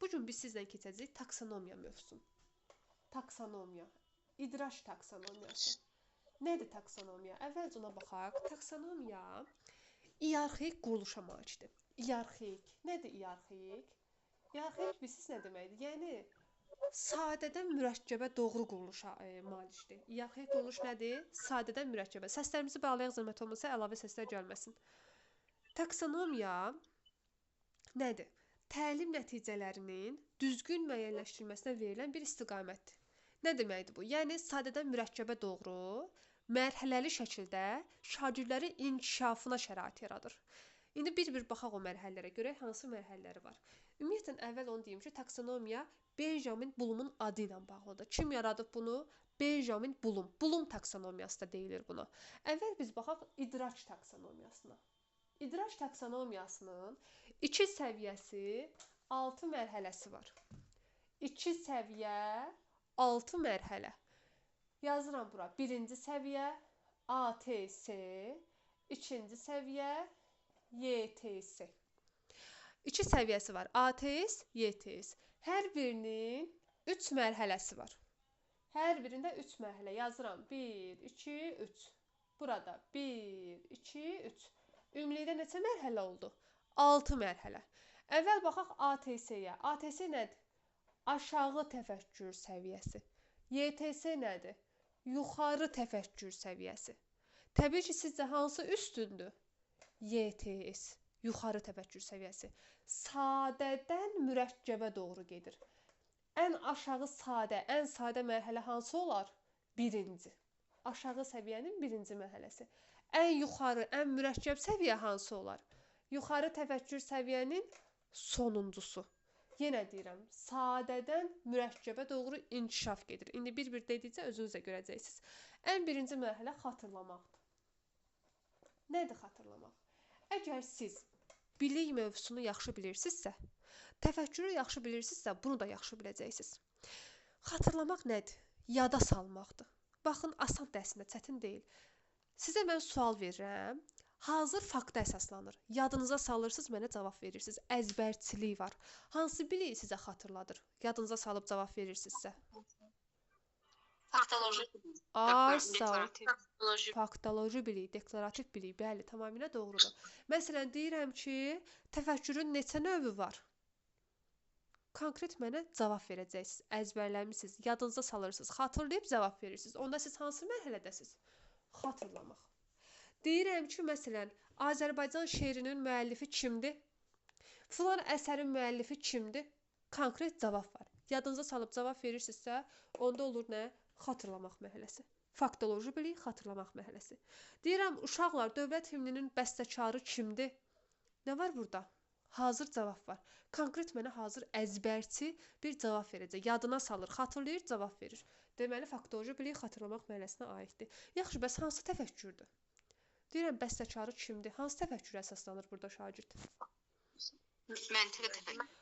Bu gün biz sizlə keçəcəyik taksonomiya mövzusunu. Taksonomiya, idraç taksonomiyası. Nədir taksonomiya? Əvvəlcə ona baxaq. Taksonomiya iyarxik quruluşa malikdir. İyarxik. Nədir iyarxik? İyarxik bilirsiniz nə deməkdir? Yəni sadədən mürəkkəbə doğru quruluşa malikdir. İyarxik quruluş nədir? Sadədən mürəkkəbə. Səslərimizi bağlayaq zəhmət olmasa əlavə səslər gəlməsin. Taksonomiya nədir? Təlim nəticələrinin düzgün müəyyənləşdirilməsinə verilən bir istiqamətdir. Nə deməkdir bu? Yəni sadədən mürəkkəbə doğru, mərhələli şəkildə şagirdlərin inkişafına şərait yaradır. İndi bir-bir baxaq o mərhələlərə görə hansı mərhələləri var. Ümumiyyətlə əvvəl onu deyim ki, taksonomiya Benjamin Bloom'un adı ilə bağlıdır. Kim yaradıb bunu? Benjamin Bloom. Bloom taksonomiyası da deyilir buna. Əvvəl biz baxaq idraç taksonomiyasına. İdraç taksonomiyasının 2 səviyyəsi, 6 mərhələsi var. 2 səviyyə, 6 mərhələ. Yazıram bura. 1-ci səviyyə ATS, 2-ci səviyyə YTS. 2 səviyyəsi var. ATS, YTS. Hər birinin 3 mərhələsi var. Hər birində 3 mərhələ. Yazıram. 1, 2, 3. Burada 1, 2, 3. Ümumilikdə neçə mərhələ oldu? 6 mərhələ. Əvvəl baxaq ATS-yə. ATS nədir? Aşağı təfəkkür səviyyəsi. YTS nədir? Yuxarı təfəkkür səviyyəsi. Təbii ki, sizcə hansı üstündür? YTS. Yuxarı təfəkkür səviyyəsi. Sadədən mürəkkəbə doğru gedir. Ən aşağı sadə, ən sadə mərhələ hansı olar? 1-ci. Aşağı səviyyənin 1-ci mərhələsi. Ən yuxarı, ən mürəkkəb səviyyə hansı olar? Yuxarı təfəkkür səviyyənin sonuncusu. Yenə deyirəm, sadədən mürəkkəbə doğru inkişaf gedir. İndi bir-bir dedikcə özünüz də görəcəksiniz. Ən birinci mərhələ xatırlamaqdır. Nədir xatırlamaq? Əgər siz bilik mövzusunu yaxşı bilirsinizsə, təfəkkürü yaxşı bilirsinizsə, bunu da yaxşı biləcəksiniz. Xatırlamaq nədir? Yada salmaqdır. Baxın, asan əslində, çətin deyil. Sizə mən sual verirəm. Hazır fakta əsaslanır. Yadınıza salırsınız, mənə cavab verirsiniz. Əzbərçilik var. Hansı biliyi sizə xatırladır? Yadınıza salıb cavab verirsinizsə. Faktoloji. Ay, sağ ol. Faktoloji biliyi, deklarativ biliyi. Bəli, tamamilə doğrudur. Məsələn, deyirəm ki, təfəkkürün neçə növü var? Konkret mənə cavab verəcəksiniz. Əzbərləmisiniz, yadınıza salırsınız, xatırlayıb cavab verirsiniz. Onda siz hansı mərhələdəsiniz? Xatırlamaq. Deyirəm ki, məsələn, Azərbaycan şeirinin müəllifi kimdir? Filan əsərin müəllifi kimdir? Konkret cavab var. Yadınıza salıb cavab verirsinizsə, onda olur nə? Xatırlamaq mərhələsi. Faktoloji bilik, xatırlamaq mərhələsi. Deyirəm, uşaqlar, dövlət himninin bəstəkarı kimdir? Nə var burada? Hazır cavab var. Konkret mənə hazır əzbərçi bir cavab verəcək. Yadına salır, xatırlayır, cavab verir. Deməli, faktoloji bilik xatırlamaq mərhələsinə aiddir. Yaxşı, bəs hansı təfəkkürdür? Deyirəm, bəstəkarı kimdir? Hansı təfəkkürə əsaslanır burada şagird? Məntiqi təfəkkür.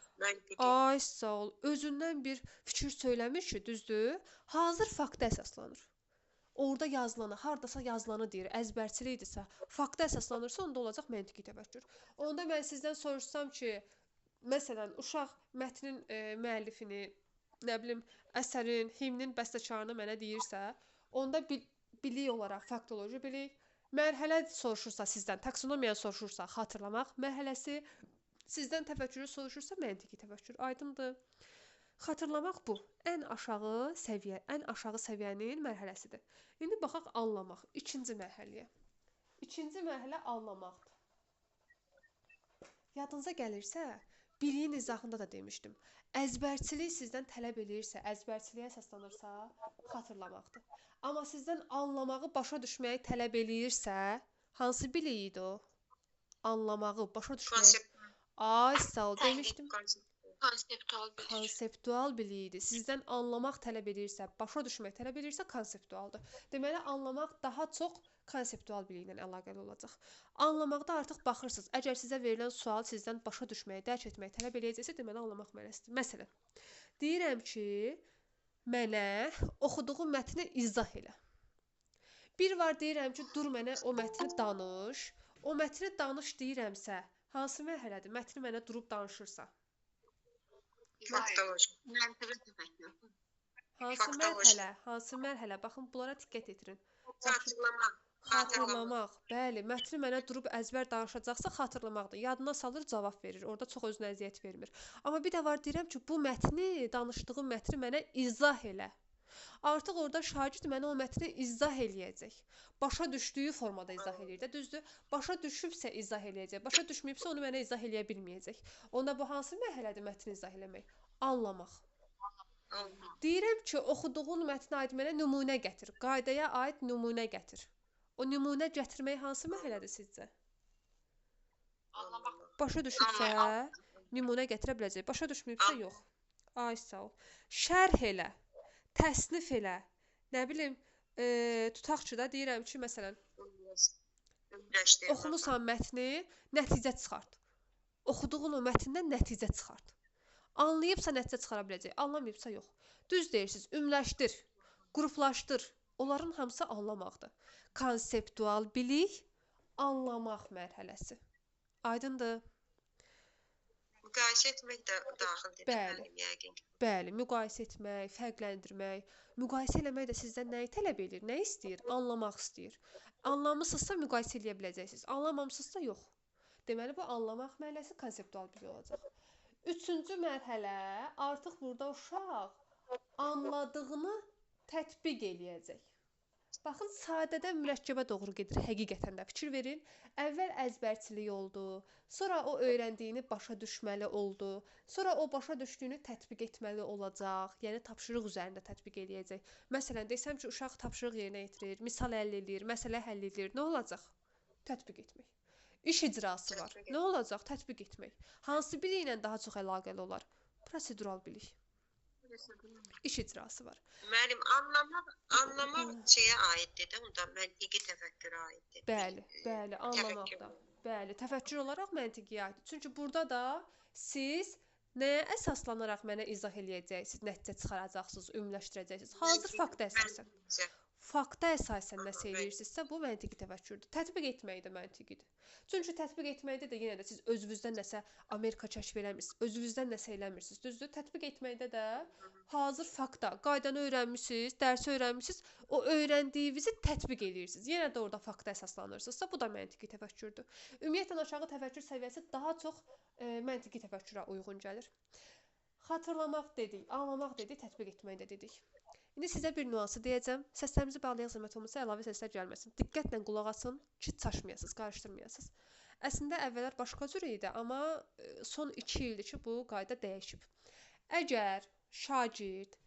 Ay, sağ ol. Özündən bir fikir söyləmir ki, düzdür? Hazır fakta əsaslanır. Orada yazılanı, hardasa yazılanı deyir, əzbərçilikdirsə, fakta əsaslanırsa, onda olacaq məntiqi təfəkkür. Onda mən sizdən soruşsam ki, məsələn, uşaq mətnin müəllifini, nə bilim, əsərin, himnin bəstəkarını mənə deyirsə, onda bilik olaraq faktoloji bilik, mərhələ soruşursa sizdən, taksonomiya soruşursa xatırlamaq mərhələsi, sizdən təfəkkürü soruşursa məntiqi təfəkkür. Aydındır. Xatırlamaq bu. Ən aşağı səviyyənin mərhələsidir. İndi baxaq anlamaq. 2-ci mərhələyə. 2-ci mərhələ anlamaqdır. Yadınıza gəlirsə, biliyin izahında da demişdim. Əzbərçilik sizdən tələb eləyirsə, əzbərçiliyə əsaslanırsa, xatırlamaqdır. Amma sizdən anlamağı başa düşməyi tələb eləyirsə, hansı bilik idi o? Anlamağı başa düşməyi. Ay, sağ ol, demişdim. Konseptual bilik idi. Sizdən anlamaq tələb edirsə, başa düşmək tələb edirsə, konseptualdır. Deməli, anlamaq daha çox konseptual biliklə əlaqəli olacaq. Anlamaqda artıq baxırsınız. Əgər sizə verilən sual sizdən başa düşməyi, dərk etməyi tələb eləyəcəksə, deməli, anlamaq mərhələsidir. Məsələn, deyirəm ki, mənə oxuduğum mətni izah elə. Bir var deyirəm ki, dur mənə o mətni danış. O mətni danış deyirəmsə, hansı mərhələdir? Mətni mənə durub danışırsa. etmək. Faktoloji. Məntiqi təfəkkür. Hansı Faktoloji. mərhələ? Hansı mərhələ? Baxın, bunlara diqqət yetirin. Xatırlamaq. Xatırlamaq. Bəli, mətni mənə durub əzbər danışacaqsa xatırlamaqdır. Yadına salır, cavab verir. Orada çox özünə əziyyət vermir. Amma bir də var deyirəm ki, bu mətni, danışdığım mətni mənə izah elə. Artıq orada şagird mənə o mətni izah eləyəcək. Başa düşdüyü formada izah eləyir də, düzdür? Başa düşübsə izah eləyəcək. Başa düşməyibsə onu mənə izah eləyə bilməyəcək. Onda bu hansı mərhələdir mətni izah eləmək? Anlamaq. Deyirəm ki, oxuduğun mətnə aid mənə nümunə gətir. Qaydaya aid nümunə gətir. O nümunə gətirmək hansı mərhələdir sizcə? Başa düşübsə nümunə gətirə biləcək. Başa düşməyibsə yox. Ay sağ ol. Şərh elə, təsnif elə. Nə bilim, tutaq ki da deyirəm ki, məsələn, oxumusan mətni, nəticə çıxart. Oxuduğun o mətndən nəticə çıxart. Anlayıbsa nəticə çıxara biləcək, anlamayıbsa yox. Düz deyirsiniz, ümləşdir, qruplaşdır. Onların hamısı anlamaqdır. Konseptual bilik, anlamaq mərhələsi. Aydındır? Müqayisə etmək də daxildir. Bəli. Bəli, müqayisə etmək, fərqləndirmək. Müqayisə eləmək də sizdən nəyi tələb edir? Nə istəyir? Anlamaq istəyir. Anlamısınızsa müqayisə eləyə biləcəksiniz. Anlamamısınızsa yox. Deməli, bu anlamaq mərhələsi konseptual bilik olacaq. Üçüncü mərhələ, artıq burada uşaq anladığını tətbiq eləyəcək. Baxın, sadədən mürəkkəbə doğru gedir həqiqətən də. Fikir verin, əvvəl əzbərçilik oldu, sonra o öyrəndiyini başa düşməli oldu, sonra o başa düşdüyünü tətbiq etməli olacaq, yəni tapşırıq üzərində tətbiq eləyəcək. Məsələn, desəm ki, uşaq tapşırıq yerinə yetirir, misal həll edir, məsələ həll edir, nə olacaq? Tətbiq etmək. İş icrası var. Nə olacaq? Tətbiq etmək. Hansı biliklə daha çox əlaqəli olar? Prosedural bilik. İş icrası var. Müəllim, anlamaq şeyə aiddir də, onda məntiqi təfəkkürə aiddir. Bəli, anlamaq da. Bəli, təfəkkür olaraq məntiqiyə aiddir. Çünki burada da siz nəyə əsaslanaraq mənə izah eləyəcəksiniz, nəticə çıxaracaqsınız, ümumiləşdirəcəksiniz? Hazır fakta əsasən. Fakta əsasən nəsə eləyirsinizsə, bu məntiqi təfəkkürdür. Tətbiq etmək də məntiqidir. Çünki tətbiq etməkdə də yenə də siz özünüzdən nəsə Amerika kəşf eləmirsiniz, özünüzdən nəsə eləmirsiniz, düzdür? Tətbiq etməkdə də hazır fakta, qaydanı öyrənmisiniz, dərsi öyrənmisiniz, o öyrəndiyinizi tətbiq eləyirsiniz. Yenə də orada fakta əsaslanırsınızsa, bu da məntiqi təfəkkürdür. Ümumiyyətlə aşağı təfəkkür səviyyəsi daha çox məntiqi təfəkkürə uyğun gəlir. Xatırlamaq dedik, anlamaq dedik, tətbiq etmək də dedik. İndi sizə bir nüansı deyəcəm. Səslərimizi bağlayan zəhmət olmasa əlavə səslər gəlməsin. Diqqətlə qulaq asın ki, çaşmayasınız, qarışdırmayasınız. Əslində əvvəllər başqa cür idi, amma son 2 ildir ki, bu qayda dəyişib. Əgər şagird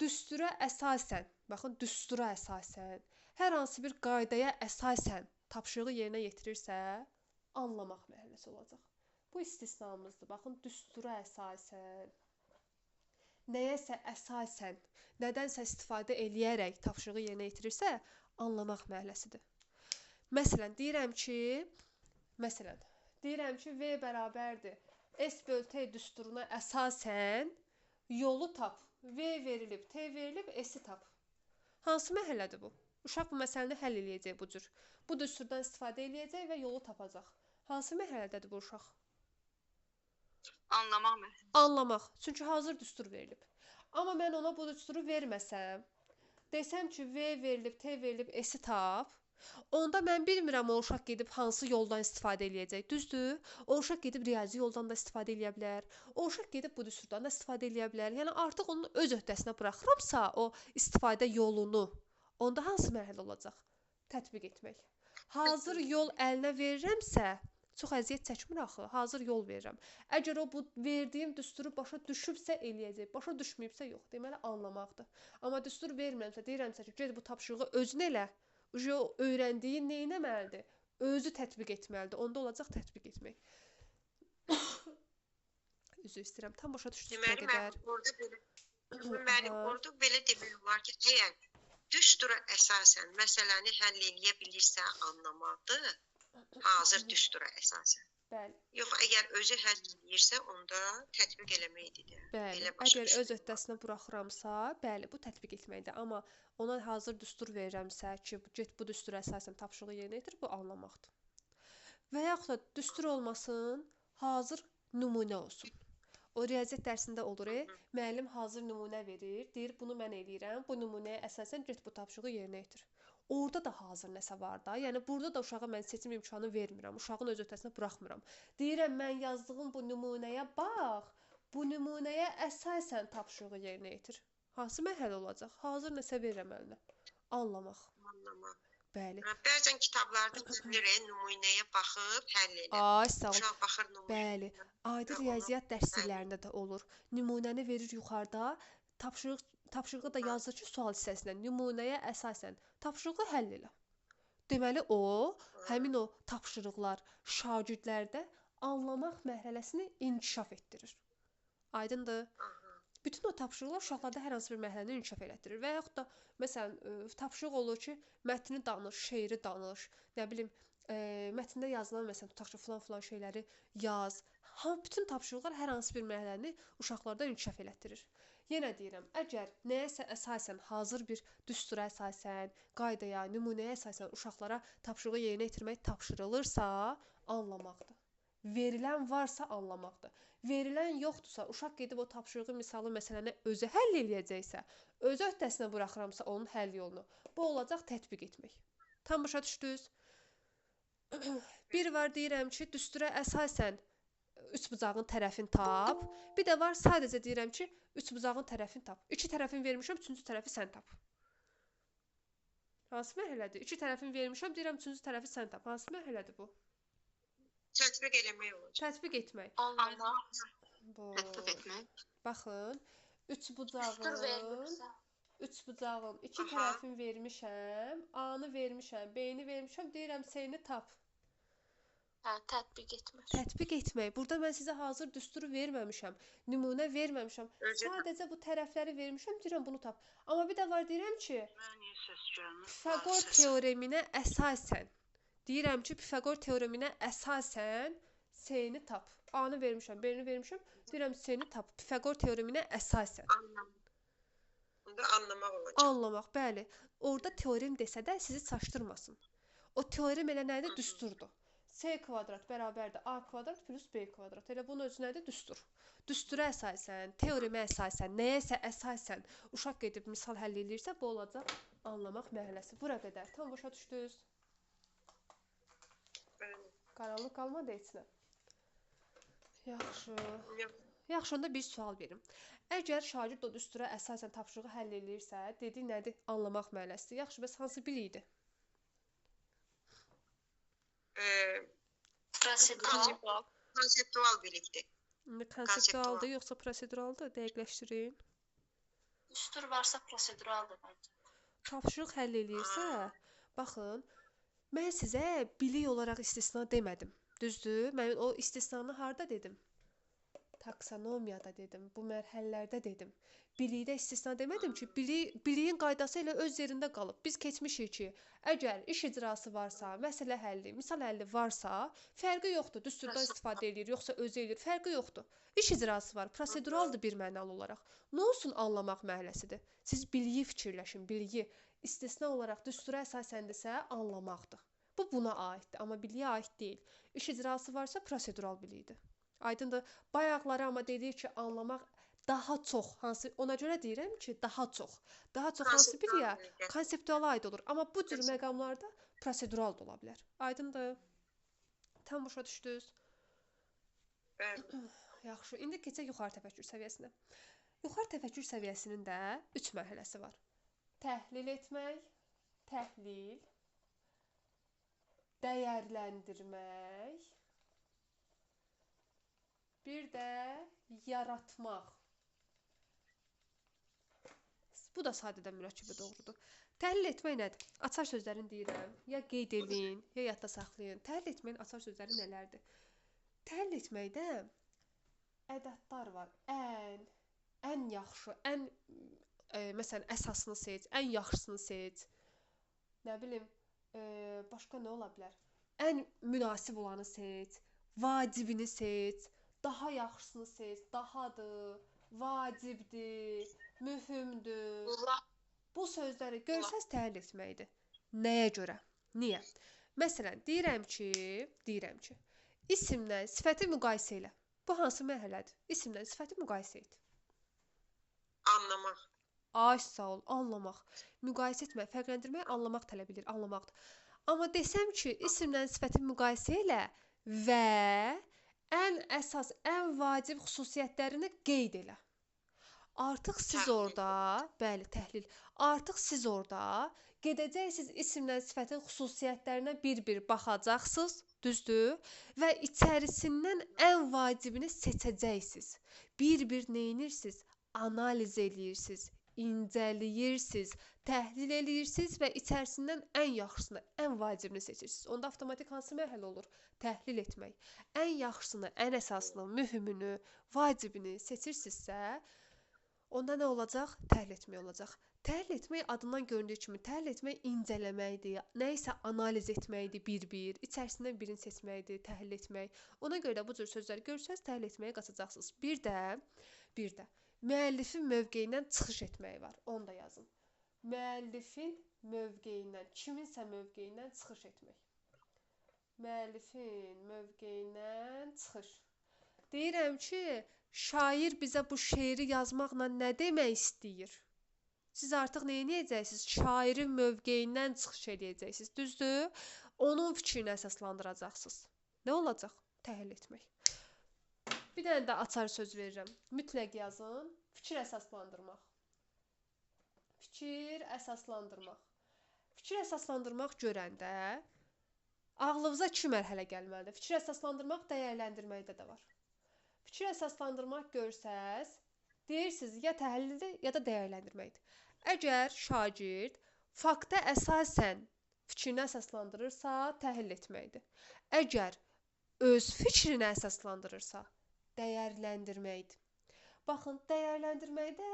düstura əsasən, baxın, düstura əsasən, hər hansı bir qaydaya əsasən tapşırığı yerinə yetirirsə, anlamaq mərhələsi olacaq. Bu istisnamızdır. Baxın, düstura əsasən, nəyəsə əsasən, nədənsə istifadə eləyərək tapşırığı yerinə yetirirsə, anlamaq mərhələsidir. Məsələn, deyirəm ki, V bərabərdir. S böl T düsturuna əsasən yolu tap. V verilib, T verilib, S-i tap. Hansı mərhələdir bu? Uşaq bu məsələni həll eləyəcək bu cür. Bu düsturdan istifadə eləyəcək və yolu tapacaq. Hansı mərhələdədir bu uşaq? Anlamaq mərhələsi. Anlamaq. Çünki hazır düstur verilib. Amma mən ona bu düsturu verməsəm, desəm ki, V verilib, T verilib, S-i tap, onda mən bilmirəm o uşaq gedib hansı yoldan istifadə eləyəcək. Düzdür? O uşaq gedib riyazi yoldan da istifadə eləyə bilər. O uşaq gedib bu düsturdan da istifadə eləyə bilər. Yəni artıq onun öz öhdəsinə buraxıramsa o istifadə yolunu, onda hansı mərhələ olacaq? Tətbiq etmək. Hazır yol əlinə verirəmsə, çox əziyyət çəkmir axı, hazır yol verirəm. Əgər o bu verdiyim düsturu başa düşübsə eləyəcək, başa düşməyibsə yox, deməli anlamaqdır. Amma düstur vermirəmsə, deyirəmsə ki, ged bu tapşırığı özün elə, o öyrəndiyi nə etməlidir? Özü tətbiq etməlidir, onda olacaq tətbiq etmək. Üzr istəyirəm, tam başa düşdünüz nə qədər? Müəllim, orada belə demək olar ki, əgər düstura əsasən məsələni həll eləyə bilirsə anlamaqdır. Hazır düstura əsasən. Bəli. Yox, əgər özü həll edirsə, onda tətbiq eləməkdir. Bəli, əgər öz öhdəsinə buraxıramsa, bəli, bu tətbiq etməkdir. Amma ona hazır düstur verirəmsə ki, get bu düstura əsasən tapşırığı yerinə yetir, bu anlamaqdır. Və yaxud da düstur olmasın, hazır nümunə olsun. O riyaziyyat dərsində olur. Müəllim hazır nümunə verir, deyir bunu mən eləyirəm, bu nümunəyə əsasən get bu tapşırığı yerinə yetir. Orada da hazır nəsə var da. Yəni burada da uşağa mən seçim imkanı vermirəm. Uşağın öz öhdəsinə buraxmıram. Deyirəm mən yazdığım bu nümunəyə bax. Bu nümunəyə əsasən tapşırığı yerinə yetir. Hansı mərhələ olacaq? Hazır nəsə verirəm əlinə. Anlamaq. Anlamaq. Bəli. Bəzən kitablarda deyilir, nümunəyə baxıb həll elə. Ay, sağ ol. Uşaq baxır nümunəyə. Bəli. Adi riyaziyyat dərsliklərində də olur. Nümunəni verir yuxarıda, tapşırığı da yazır ki, sual hissəsindən nümunəyə əsasən tapşırığı həll elə. Deməli o, həmin o tapşırıqlar şagirdlərdə anlamaq mərhələsini inkişaf etdirir. Aydındır? Bütün o tapşırıqlar uşaqlarda hər hansı bir mərhələni inkişaf elətdirir. Və yaxud da məsələn tapşırıq olur ki, mətni danış, şeiri danış, nə bilim, mətndə yazılan məsələn tutaq ki, filan şeyləri yaz. Bütün tapşırıqlar hər hansı bir mərhələni uşaqlarda inkişaf elətdirir. Yenə deyirəm, əgər nəyəsə əsasən hazır bir düstura əsasən, qaydaya, nümunəyə əsasən uşaqlara tapşırığı yerinə yetirmək tapşırılırsa, anlamaqdır. Verilən varsa anlamaqdır. Verilən yoxdursa, uşaq gedib o tapşırığı misalı məsələni özü həll eləyəcəksə, öz öhdəsinə buraxıramsa onun həll yolunu, bu olacaq tətbiq etmək. Tam başa düşdünüz? Bir var deyirəm ki, düstura əsasən üçbucağın tərəfini tap. Bir də var sadəcə deyirəm ki, üçbucağın tərəfini tap. İki tərəfini vermişəm, üçüncü tərəfi sən tap. Hansı mərhələdir? İki tərəfini vermişəm, deyirəm üçüncü tərəfi sən tap. Hansı mərhələdir bu? Tətbiq eləmək olacaq. Tətbiq etmək. Anlamaq. Tətbiq etmək. Baxın, üçbucağın iki tərəfini vermişəm, A-nı vermişəm, B-ni vermişəm, deyirəm C-ni tap. Hə, tətbiq etmək. Tətbiq etmək. Burada mən sizə hazır düsturu verməmişəm, nümunə verməmişəm. Sadəcə bu tərəfləri vermişəm, deyirəm bunu tap. Amma bir də var deyirəm ki, Pifaqor teoreminə əsasən, deyirəm ki, Pifaqor teoreminə əsasən C-ni tap. A-nı vermişəm, B-ni vermişəm, deyirəm C-ni tap. Pifaqor teoreminə əsasən. Anlamaq olacaq. Anlamaq, bəli. Orada teorem desə də sizi çaşdırmasın. O teorem elə nədir? Düsturdur. C kvadrat bərabərdir A kvadrat plus B kvadrat. Elə bunun özü nədir? Düstur. Düstura əsasən, teoremə əsasən, nəyəsə əsasən uşaq gedib misal həll edirsə, bu olacaq anlamaq mərhələsi. Bura qədər. Tam başa düşdünüz? Qaranlıq qalmadı içinə. Yaxşı. Yaxşı, onda bir sual verim. Əgər şagird o düstura əsasən tapşırığı həll edirsə, dedi nədir? Anlamaq mərhələsidir. Yaxşı, bəs hansı bilikdir? Konseptual bilikdir. Konseptualdır, yoxsa proseduraldır? Dəqiqləşdirin. Düstur varsa proseduraldır məncə. Tapşırıq həll edirsə, baxın, mən sizə bilik olaraq istisna demədim. Düzdür? Mən o istisnanı harda dedim? Taksonomiyada dedim, bu mərhələlərdə dedim. Bilikdə istisna demədim ki, biliyin qaydası elə öz yerində qalıb. Biz keçmişik ki, əgər iş icrası varsa, məsələ həlli, misal həlli varsa, fərqi yoxdur. Düsturdan istifadə edir, yoxsa özü edir, fərqi yoxdur. İş icrası var, proseduraldır bir mənalı olaraq. Nə olsun anlamaq mərhələsidir? Siz biliyi fikirləşin, biliyi istisna olaraq düstura əsasendirsə anlamaqdır. Bu buna aiddir, amma biliyə aid deyil. İş icrası varsa prosedural bilikdir. Aydındır. Bayaqları amma dedik ki, anlamaq daha çox, hansı, ona görə deyirəm ki, daha çox hansı biliyə konseptuala aid olur. Amma bu cür məqamlarda prosedural da ola bilər. Aydındır. Tam başa düşdünüz? Yaxşı, indi keçək yuxarı təfəkkür səviyyəsinə. Yuxarı təfəkkür səviyyəsinin də 3 mərhələsi var. Təhlil etmək, təhlil, dəyərləndirmək, bir də yaratmaq. Bu da sadədən mürəkkəbə doğrudur. Təhlil etmək nədir? Açar sözlərini deyirəm. Ya qeyd edin, ya yadda saxlayın. Təhlil etməyin açar sözləri nələrdir? Təhlil etməkdə ədədlər var. Ən yaxşı, məsələn, əsasını seç, ən yaxşısını seç. Nə bilim, başqa nə ola bilər? Ən münasib olanı seç, vacibini seç, daha yaxşısını seç, dahadır, vacibdir, mühümdür. Bu sözləri görsəz təhlil etməkdir. Nəyə görə? Niyə? Məsələn, deyirəm ki, isimlə sifəti müqayisə elə. Bu hansı mərhələdir? İsimlə sifəti müqayisə et. Anlamaq. Ay sağ ol, anlamaq. Müqayisə etmək, fərqləndirmək, anlamaq tələb edir, anlamaqdır. Amma desəm ki, isimlə sifəti müqayisə elə və ən əsas, ən vacib xüsusiyyətlərini qeyd elə. Artıq siz orada, bəli, təhlil. Artıq siz orada gedəcəksiniz isimlə sifətin xüsusiyyətlərinə bir-bir baxacaqsınız, düzdür? Və içərisindən ən vacibini seçəcəksiniz. Bir-bir neyinirsiniz? Analiz eləyirsiniz, incələyirsiniz, təhlil eləyirsiniz və içərisindən ən yaxşısını, ən vacibini seçirsiniz. Onda avtomatik hansı mərhələ olur? Təhlil etmək. Ən yaxşısını, ən əsasını, mühümünü, vacibini seçirsinizsə, onda nə olacaq? Təhlil etmək olacaq. Təhlil etmək adından göründüyü kimi təhlil etmək incələməkdir, nə isə analiz etməkdir bir-bir, içərisindən birini seçməkdir, təhlil etmək. Ona görə də bu cür sözləri görsəz təhlil etməyə qaçacaqsınız. Bir də müəllifin mövqeyindən çıxış etmək var. Onu da yazın. Müəllifin mövqeyindən, kiminsə mövqeyindən çıxış etmək. Müəllifin mövqeyindən çıxış. Deyirəm ki, şair bizə bu şeiri yazmaqla nə demək istəyir? Siz artıq nə edəcəksiniz? Şairin mövqeyindən çıxış edəcəksiniz. Düzdür? Onun fikrini əsaslandıracaqsınız. Nə olacaq? Təhlil etmək. Bir dənə də açar söz verirəm. Mütləq yazın. Fikir əsaslandırmaq. Fikir əsaslandırmaq. Fikir əsaslandırmaq görəndə ağlınıza 2 mərhələ gəlməlidir. Fikir əsaslandırmaq dəyərləndirməkdə də var. Fikir əsaslandırmaq görsəz, deyirsiniz ya təhlildir, ya da dəyərləndirməkdir. Əgər şagird fakta əsasən fikrini əsaslandırırsa, təhlil etməkdir. Əgər öz fikrini əsaslandırırsa, dəyərləndirməkdir. Baxın, dəyərləndirməkdə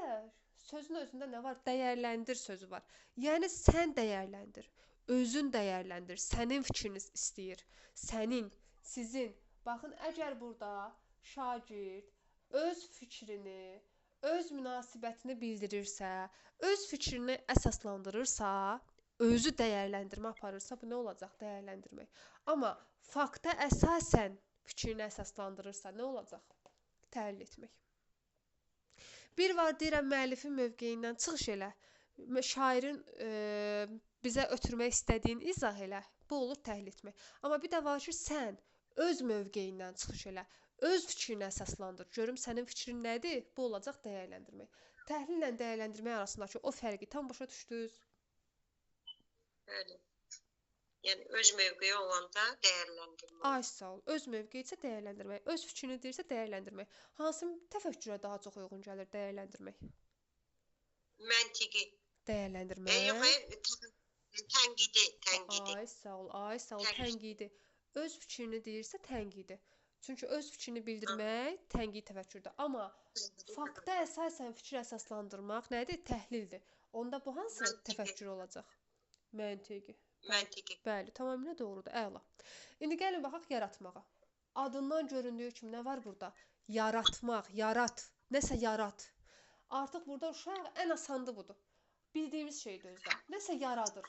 sözün özündə nə var? Dəyərləndir sözü var. Yəni sən dəyərləndir, özün dəyərləndir, sənin fikriniz istəyir. Sənin, sizin. Baxın, əgər burada şagird öz fikrini, öz münasibətini bildirirsə, öz fikrini əsaslandırırsa, özü dəyərləndirmə aparırsa, bu nə olacaq? Dəyərləndirmək. Amma fakta əsasən fikrini əsaslandırırsa, nə olacaq? Təhlil etmək. Bir var, deyirəm, müəllifin mövqeyindən çıxış elə. Şairin bizə ötürmək istədiyin izah elə. Bu olur təhlil etmək. Amma bir də var ki, sən öz mövqeyindən çıxış elə. Öz fikrini əsaslandır. Görüm sənin fikrin nədir? Bu olacaq dəyərləndirmək. Təhlillə dəyərləndirmək arasındakı o fərqi tam başa düşdünüz? Bəli. Yəni öz mövqeyi olanda dəyərləndirmək. Ay sağ ol. Öz mövqeyi isə dəyərləndirmək. Öz fikrini deyirsə dəyərləndirmək. Hansı təfəkkürə daha çox uyğun gəlir dəyərləndirmək? Məntiqi. Dəyərləndirmək. Yox, tənqidi. Ay sağ ol, tənqidi. Öz fikrini deyirsə tənqidi. Çünki öz fikrini bildirmək tənqid təfəkkürdür. Amma fakta əsasən fikir əsaslandırmaq nədir? Təhlildir. Onda bu hansı təfəkkür olacaq? Məntiqi. Bəli, tamamilə doğrudur. Əla. İndi gəlin baxaq yaratmağa. Adından göründüyü kimi nə var burada? Yaratmaq, yarat. Nəsə yarat. Artıq burada uşaq ən asandı budur. Bildiyimiz şeydir özdə. Nəsə yaradır.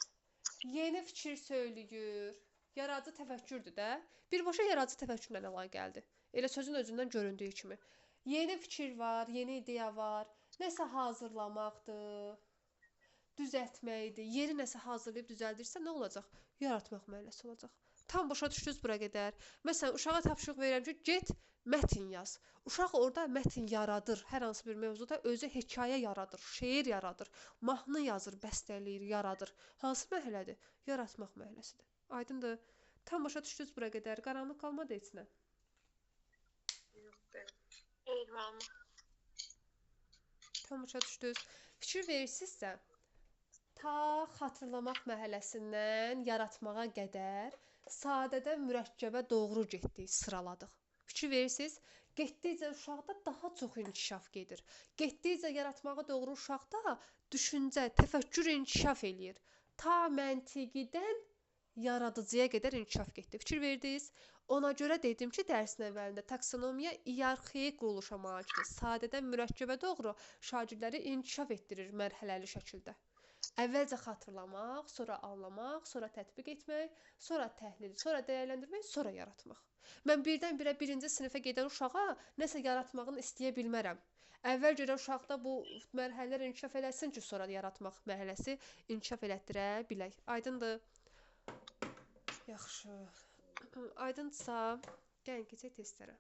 Yeni fikir söyləyir. Yaradıcı təfəkkürdür də. Birbaşa yaradıcı təfəkkürlə əlaqəlidir. Elə sözün özündən göründüyü kimi. Yeni fikir var, yeni ideya var. Nəsə hazırlamaqdır. Düzəltməkdir. Yeri nəsə hazırlayıb düzəldirsə nə olacaq? Yaratmaq mərhələsi olacaq. Tam başa düşdünüz bura qədər. Məsələn, uşağa tapşırıq verirəm ki, get mətn yaz. Uşaq orada mətn yaradır. Hər hansı bir mövzuda özü hekayə yaradır, şeir yaradır, mahnı yazır, bəstələyir, yaradır. Hansı mərhələdir? Yaratmaq mərhələsidir. Aydındır? Tam başa düşdünüz bura qədər. Qaranlıq qalmadı içinə. Eyvallah. Tam başa düşdünüz. Fikir verirsinizsə, ta xatırlamaq mərhələsindən yaratmağa qədər sadədən mürəkkəbə doğru getdik, sıraladıq. Fikir verirsiniz, getdikcə uşaqda daha çox inkişaf gedir. Getdikcə yaratmağa doğru uşaqda düşüncə, təfəkkür inkişaf eləyir. Ta məntiqidən yaradıcıya qədər inkişaf getdi. Fikir verdiniz? Ona görə dedim ki, dərsin əvvəlində taksonomiya iyarxiyik quruluşa malikdir. Sadədən mürəkkəbə doğru şagirdləri inkişaf etdirir mərhələli şəkildə. Əvvəlcə xatırlamaq, sonra anlamaq, sonra tətbiq etmək, sonra təhlil, sonra dəyərləndirmək, sonra yaratmaq. Mən birdən-birə birinci sinifə gedən uşağa nəsə yaratmağını istəyə bilmərəm. Əvvəl görə uşaqda bu mərhələlər inkişaf eləsin ki, sonra yaratmaq mərhələsi inkişaf elətdirə bilək. Aydındır? Yaxşı. Aydındırsa, gəlin keçək testlərə.